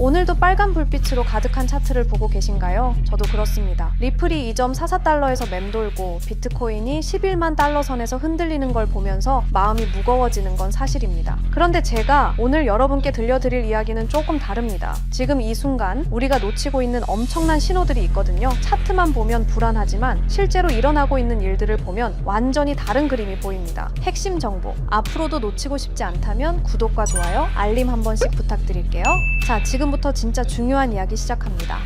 오늘도 빨간 불빛으로 가득한 차트를 보고 계신가요? 저도 그렇습니다. 리플이 2.44달러에서 맴돌고 비트코인이 11만 달러 선에서 흔들리는 걸 보면서 마음이 무거워지는 건 사실입니다. 그런데 제가 오늘 여러분께 들려드릴 이야기는 조금 다릅니다. 지금 이 순간 우리가 놓치고 있는 엄청난 신호들이 있거든요. 차트만 보면 불안하지만 실제로 일어나고 있는 일들을 보면 완전히 다른 그림이 보입니다. 핵심 정보, 앞으로도 놓치고 싶지 않다면 구독과 좋아요, 알림 한 번씩 부탁드릴게요. 자, 지금부터 진짜 중요한 이야기 시작합니다.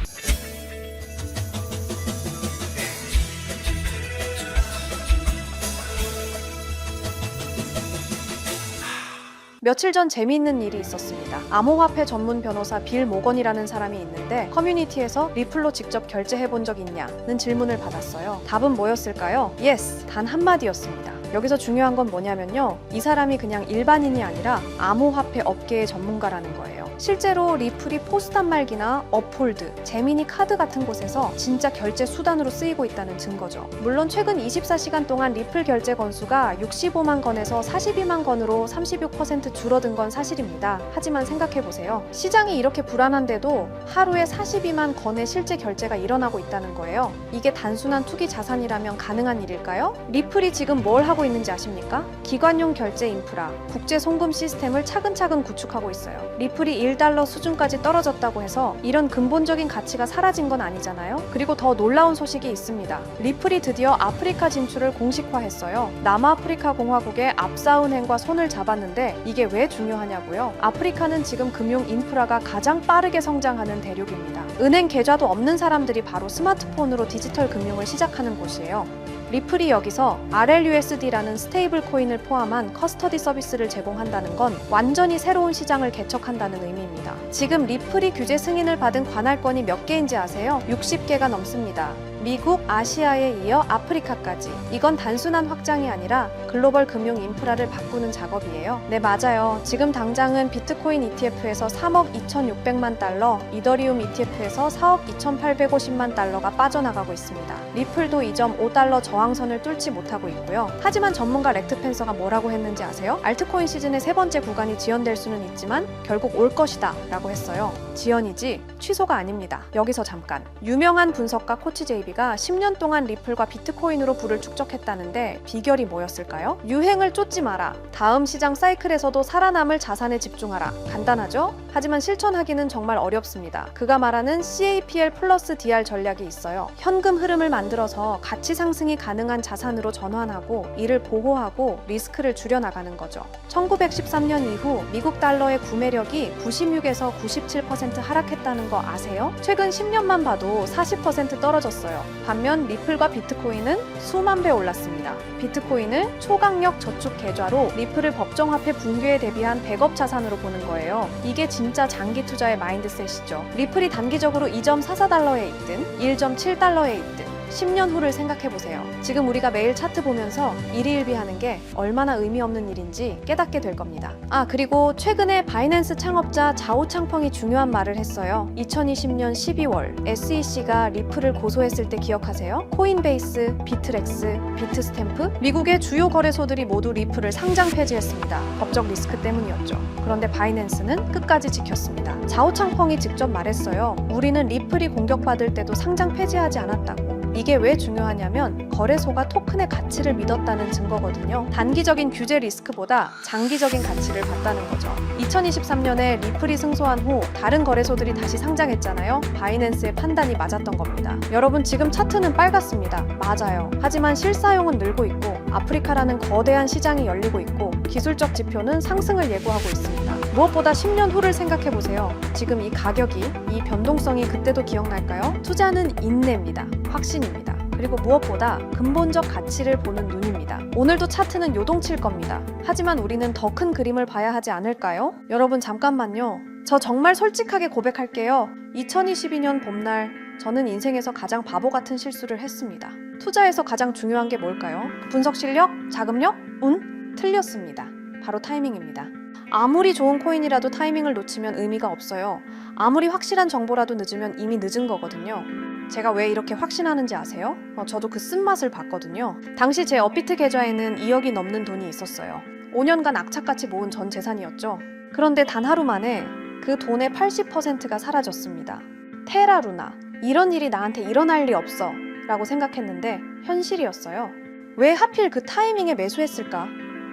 며칠 전 재미있는 일이 있었습니다. 암호화폐 전문 변호사 빌 모건이라는 사람이 있는데 커뮤니티에서 리플로 직접 결제해본 적 있냐는 질문을 받았어요. 답은 뭐였을까요? Yes, 단 한마디였습니다. 여기서 중요한 건 뭐냐면요. 이 사람이 그냥 일반인이 아니라 암호화폐 업계의 전문가라는 거예요. 실제로 리플이 포스 단말기나 업홀드, 제미니 카드 같은 곳에서 진짜 결제 수단으로 쓰이고 있다는 증거죠. 물론 최근 24시간 동안 리플 결제 건수가 65만 건에서 42만 건으로 36% 줄어든 건 사실입니다. 하지만 생각해보세요. 시장이 이렇게 불안한데도 하루에 42만 건의 실제 결제가 일어나고 있다는 거예요. 이게 단순한 투기 자산이라면 가능한 일일까요? 리플이 지금 뭘 하고 있는지 아십니까? 기관용 결제 인프라, 국제 송금 시스템을 차근차근 구축하고 있어요. 리플이 1달러 수준까지 떨어졌다고 해서 이런 근본적인 가치가 사라진 건 아니잖아요. 그리고 더 놀라운 소식이 있습니다. 리플이 드디어 아프리카 진출을 공식화했어요. 남아프리카 공화국의 압사은행과 손을 잡았는데 이게 왜 중요하냐고요? 아프리카는 지금 금융 인프라가 가장 빠르게 성장하는 대륙입니다. 은행 계좌도 없는 사람들이 바로 스마트폰으로 디지털 금융을 시작하는 곳이에요. 리플이 여기서 RLUSD라는 스테이블 코인을 포함한 커스터디 서비스를 제공한다는 건 완전히 새로운 시장을 개척한다는 의미입니다. 지금 리플이 규제 승인을 받은 관할권이 몇 개인지 아세요? 60개가 넘습니다. 미국, 아시아에 이어 아프리카까지. 이건 단순한 확장이 아니라 글로벌 금융 인프라를 바꾸는 작업이에요. 네, 맞아요. 지금 당장은 비트코인 ETF에서 3억 2,600만 달러, 이더리움 ETF에서 4억 2,850만 달러가 빠져나가고 있습니다. 리플도 2.5달러 저항선을 뚫지 못하고 있고요. 하지만 전문가 렉트 펜서가 뭐라고 했는지 아세요? 알트코인 시즌의 세 번째 구간이 지연될 수는 있지만 결국 올 것이다 라고 했어요. 지연이지 취소가 아닙니다. 여기서 잠깐. 유명한 분석가 코치 제이비가 10년 동안 리플과 비트코인으로 부를 축적했다는데 비결이 뭐였을까요? 유행을 쫓지 마라. 다음 시장 사이클에서도 살아남을 자산에 집중하라. 간단하죠? 하지만 실천하기는 정말 어렵습니다. 그가 말하는 CAPL 플러스 DR 전략이 있어요. 현금 흐름을 만들어서 가치 상승이 가능한 자산으로 전환하고 이를 보호하고 리스크를 줄여나가는 거죠. 1913년 이후 미국 달러의 구매력이 96에서 97% 하락했다는 거 아세요? 최근 10년만 봐도 40% 떨어졌어요. 반면 리플과 비트코인은 수만 배 올랐습니다. 비트코인을 초강력 저축 계좌로 리플을 법정화폐 붕괴에 대비한 백업 자산으로 보는 거예요. 이게 진짜 장기 투자의 마인드셋이죠. 리플이 단기적으로 2.44달러에 있든 1.7달러에 있든 10년 후를 생각해보세요. 지금 우리가 매일 차트 보면서 일희일비하는 게 얼마나 의미 없는 일인지 깨닫게 될 겁니다. 그리고 최근에 바이낸스 창업자 자오창펑이 중요한 말을 했어요. 2020년 12월 SEC가 리플을 고소했을 때 기억하세요? 코인베이스, 비트렉스, 비트스탬프, 미국의 주요 거래소들이 모두 리플을 상장 폐지했습니다. 법적 리스크 때문이었죠. 그런데 바이낸스는 끝까지 지켰습니다. 자오창펑이 직접 말했어요. 우리는 리플이 공격받을 때도 상장 폐지하지 않았다고. 이게 왜 중요하냐면 거래소가 토큰의 가치를 믿었다는 증거거든요. 단기적인 규제 리스크보다 장기적인 가치를 봤다는 거죠. 2023년에 리플이 승소한 후 다른 거래소들이 다시 상장했잖아요. 바이낸스의 판단이 맞았던 겁니다. 여러분, 지금 차트는 빨갛습니다. 맞아요. 하지만 실사용은 늘고 있고 아프리카라는 거대한 시장이 열리고 있고 기술적 지표는 상승을 예고하고 있습니다. 무엇보다 10년 후를 생각해보세요. 지금 이 가격이, 이 변동성이 그때도 기억날까요? 투자는 인내입니다. 확신입니다. 그리고 무엇보다 근본적 가치를 보는 눈입니다. 오늘도 차트는 요동칠 겁니다. 하지만 우리는 더 큰 그림을 봐야 하지 않을까요? 여러분, 잠깐만요. 저 정말 솔직하게 고백할게요. 2022년 봄날 저는 인생에서 가장 바보 같은 실수를 했습니다. 투자에서 가장 중요한 게 뭘까요? 분석 실력? 자금력? 운? 틀렸습니다. 바로 타이밍입니다. 아무리 좋은 코인이라도 타이밍을 놓치면 의미가 없어요. 아무리 확실한 정보라도 늦으면 이미 늦은 거거든요. 제가 왜 이렇게 확신하는지 아세요? 저도 그 쓴맛을 봤거든요. 당시 제 업비트 계좌에는 2억이 넘는 돈이 있었어요. 5년간 악착같이 모은 전 재산이었죠. 그런데 단 하루 만에 그 돈의 80%가 사라졌습니다. 테라루나, 이런 일이 나한테 일어날 리 없어 라고 생각했는데 현실이었어요. 왜 하필 그 타이밍에 매수했을까?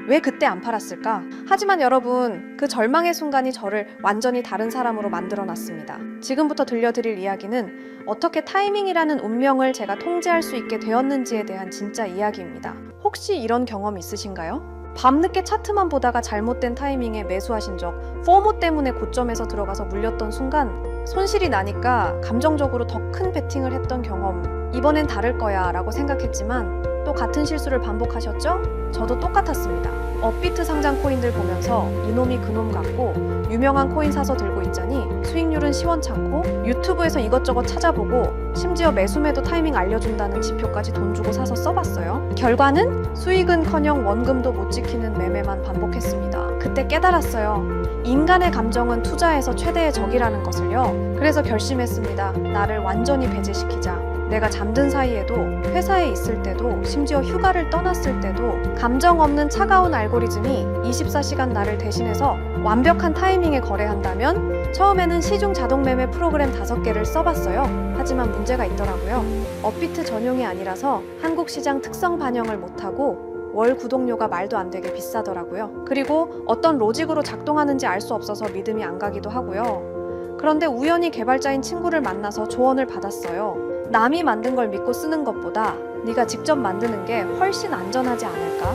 왜 그때 안 팔았을까? 하지만 여러분, 그 절망의 순간이 저를 완전히 다른 사람으로 만들어놨습니다. 지금부터 들려드릴 이야기는 어떻게 타이밍이라는 운명을 제가 통제할 수 있게 되었는지에 대한 진짜 이야기입니다. 혹시 이런 경험 있으신가요? 밤늦게 차트만 보다가 잘못된 타이밍에 매수하신 적, 포모 때문에 고점에서 들어가서 물렸던 순간 손실이 나니까 감정적으로 더 큰 베팅을 했던 경험, 이번엔 다를 거야 라고 생각했지만 또 같은 실수를 반복하셨죠? 저도 똑같았습니다. 업비트 상장 코인들 보면서 이놈이 그놈 같고 유명한 코인 사서 들고 있자니 수익률은 시원찮고 유튜브에서 이것저것 찾아보고 심지어 매수매도 타이밍 알려준다는 지표까지 돈 주고 사서 써봤어요. 결과는 수익은커녕 원금도 못 지키는 매매만 반복했습니다. 그때 깨달았어요. 인간의 감정은 투자에서 최대의 적이라는 것을요. 그래서 결심했습니다. 나를 완전히 배제시키자. 내가 잠든 사이에도, 회사에 있을 때도, 심지어 휴가를 떠났을 때도 감정 없는 차가운 알고리즘이 24시간 나를 대신해서 완벽한 타이밍에 거래한다면 처음에는 시중 자동 매매 프로그램 5개를 써봤어요. 하지만 문제가 있더라고요. 업비트 전용이 아니라서 한국 시장 특성 반영을 못하고 월 구독료가 말도 안 되게 비싸더라고요. 그리고 어떤 로직으로 작동하는지 알 수 없어서 믿음이 안 가기도 하고요. 그런데 우연히 개발자인 친구를 만나서 조언을 받았어요. 남이 만든 걸 믿고 쓰는 것보다 네가 직접 만드는 게 훨씬 안전하지 않을까?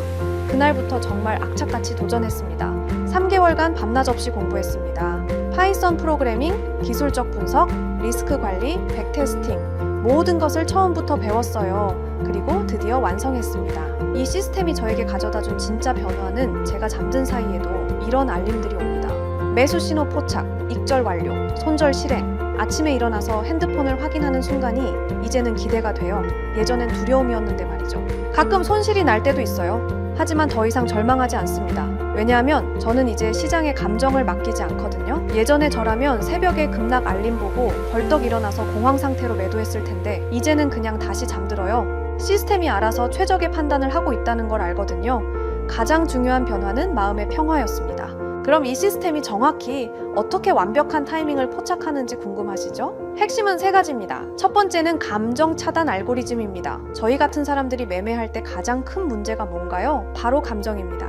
그날부터 정말 악착같이 도전했습니다. 3개월간 밤낮 없이 공부했습니다. 파이썬 프로그래밍, 기술적 분석, 리스크 관리, 백테스팅, 모든 것을 처음부터 배웠어요. 그리고 드디어 완성했습니다. 이 시스템이 저에게 가져다준 진짜 변화는 제가 잠든 사이에도 이런 알림들이 옵니다. 매수 신호 포착, 익절 완료, 손절 실행. 아침에 일어나서 핸드폰을 확인하는 순간이 이제는 기대가 돼요. 예전엔 두려움이었는데 말이죠. 가끔 손실이 날 때도 있어요. 하지만 더 이상 절망하지 않습니다. 왜냐하면 저는 이제 시장의 감정을 맡기지 않거든요. 예전에 저라면 새벽에 급락 알림 보고 벌떡 일어나서 공황 상태로 매도했을 텐데 이제는 그냥 다시 잠들어요. 시스템이 알아서 최적의 판단을 하고 있다는 걸 알거든요. 가장 중요한 변화는 마음의 평화였습니다. 그럼 이 시스템이 정확히 어떻게 완벽한 타이밍을 포착하는지 궁금하시죠? 핵심은 3가지입니다. 첫 번째는 감정 차단 알고리즘입니다. 저희 같은 사람들이 매매할 때 가장 큰 문제가 뭔가요? 바로 감정입니다.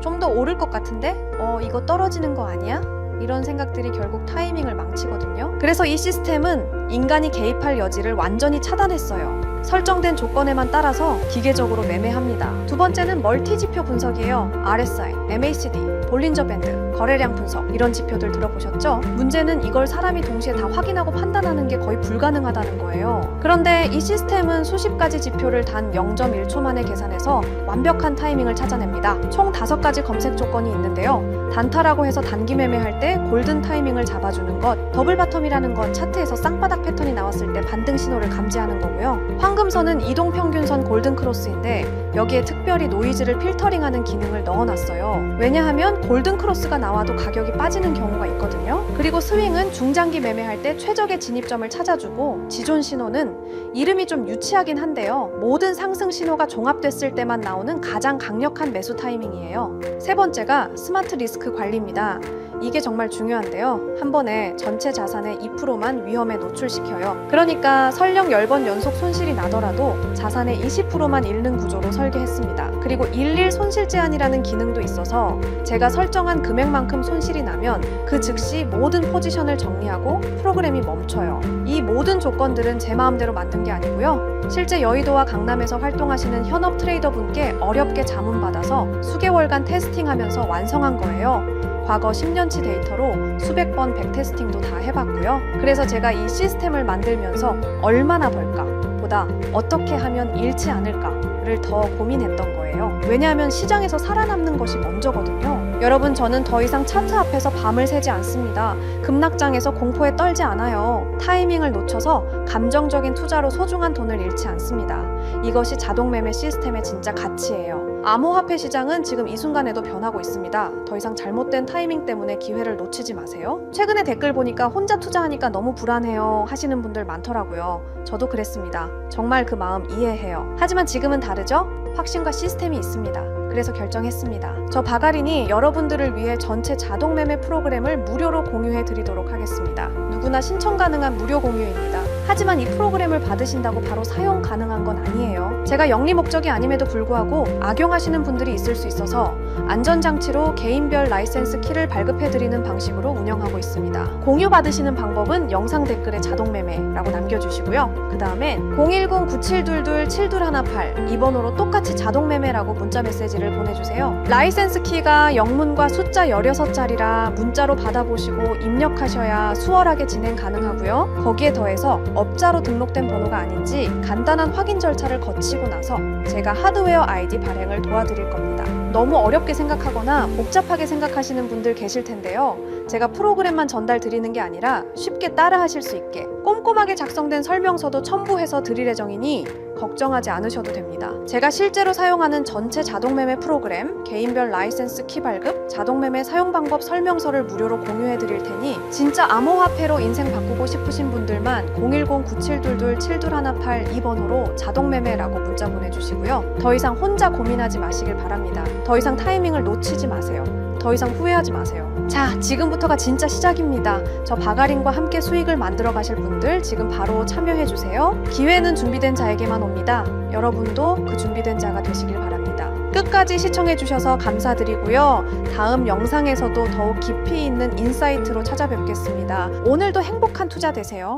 좀 더 오를 것 같은데? 이거 떨어지는 거 아니야? 이런 생각들이 결국 타이밍을 망치거든요. 그래서 이 시스템은 인간이 개입할 여지를 완전히 차단했어요. 설정된 조건에만 따라서 기계적으로 매매합니다. 두 번째는 멀티 지표 분석이에요. RSI, MACD, 볼린저 밴드, 거래량 분석 이런 지표들 들어보셨죠? 문제는 이걸 사람이 동시에 다 확인하고 판단하는 게 거의 불가능하다는 거예요. 그런데 이 시스템은 수십 가지 지표를 단 0.1초 만에 계산해서 완벽한 타이밍을 찾아냅니다. 총 5가지 검색 조건이 있는데요. 단타라고 해서 단기 매매할 때 골든 타이밍을 잡아주는 것, 더블 바텀이라는 건 차트에서 쌍바닥 패턴이 나왔을 때 반등 신호를 감지하는 거고요. 황금선은 이동평균선 골든 크로스인데 여기에 특별히 노이즈를 필터링하는 기능을 넣어놨어요. 왜냐하면 골든 크로스가 나와도 가격이 빠지는 경우가 있거든요. 그리고 스윙은 중장기 매매할 때 최적의 진입점을 찾아주고 지존 신호는 이름이 좀 유치하긴 한데요. 모든 상승 신호가 종합됐을 때만 나오는 가장 강력한 매수 타이밍이에요. 세 번째가 스마트 리스크 관리입니다. 이게 정말 중요한데요. 한 번에 전체 자산의 2%만 위험에 노출시켜요. 그러니까 설령 10번 연속 손실이 나더라도 자산의 20%만 잃는 구조로 설계했습니다. 그리고 일일 손실 제한이라는 기능도 있어서 제가 설정한 금액만큼 손실이 나면 그 즉시 모든 포지션을 정리하고 프로그램이 멈춰요. 이 모든 조건들은 제 마음대로 만든 게 아니고요. 실제 여의도와 강남에서 활동하시는 현업 트레이더 분께 어렵게 자문받아서 수개월간 테스팅하면서 완성한 거예요. 과거 10년치 데이터로 수백 번 백테스팅도 다 해봤고요. 그래서 제가 이 시스템을 만들면서 얼마나 벌까 보다 어떻게 하면 잃지 않을까를 더 고민했던 거예요. 왜냐하면 시장에서 살아남는 것이 먼저거든요. 여러분, 저는 더 이상 차트 앞에서 밤을 새지 않습니다. 급락장에서 공포에 떨지 않아요. 타이밍을 놓쳐서 감정적인 투자로 소중한 돈을 잃지 않습니다. 이것이 자동매매 시스템의 진짜 가치예요. 암호화폐 시장은 지금 이 순간에도 변하고 있습니다. 더 이상 잘못된 타이밍 때문에 기회를 놓치지 마세요. 최근에 댓글 보니까 혼자 투자하니까 너무 불안해요 하시는 분들 많더라고요. 저도 그랬습니다. 정말 그 마음 이해해요. 하지만 지금은 다르죠? 확신과 시스템이 있습니다. 그래서 결정했습니다. 저 바가린이 여러분들을 위해 전체 자동 매매 프로그램을 무료로 공유해 드리도록 하겠습니다. 누구나 신청 가능한 무료 공유입니다. 하지만 이 프로그램을 받으신다고 바로 사용 가능한 건 아니에요. 제가 영리 목적이 아님에도 불구하고 악용하시는 분들이 있을 수 있어서 안전장치로 개인별 라이센스 키를 발급해드리는 방식으로 운영하고 있습니다. 공유 받으시는 방법은 영상 댓글에 자동 매매라고 남겨주시고요. 그 다음엔 010-9722-7218 이 번호로 똑같이 자동 매매라고 문자 메시지를 보내주세요. 라이센스 키가 영문과 숫자 16자리라 문자로 받아보시고 입력하셔야 수월하게 진행 가능하고요. 거기에 더해서 업자로 등록된 번호가 아닌지 간단한 확인 절차를 거치고 나서 제가 하드웨어 아이디 발행을 도와드릴 겁니다. 너무 어렵게 생각하거나 복잡하게 생각하시는 분들 계실 텐데요. 제가 프로그램만 전달 드리는 게 아니라 쉽게 따라 하실 수 있게 꼼꼼하게 작성된 설명서도 첨부해서 드릴 예정이니 걱정하지 않으셔도 됩니다. 제가 실제로 사용하는 전체 자동매매 프로그램, 개인별 라이센스 키 발급, 자동매매 사용 방법 설명서를 무료로 공유해 드릴 테니 진짜 암호화폐로 인생 바꾸고 싶으신 분들만 010-9722-7218 이 번호로 자동매매라고 문자 보내주시고요. 더 이상 혼자 고민하지 마시길 바랍니다. 더 이상 타이밍을 놓치지 마세요. 더 이상 후회하지 마세요. 자, 지금부터가 진짜 시작입니다. 저 바가린과 함께 수익을 만들어 가실 분들 지금 바로 참여해 주세요. 기회는 준비된 자에게만 옵니다. 여러분도 그 준비된 자가 되시길 바랍니다. 끝까지 시청해 주셔서 감사드리고요. 다음 영상에서도 더욱 깊이 있는 인사이트로 찾아뵙겠습니다. 오늘도 행복한 투자 되세요.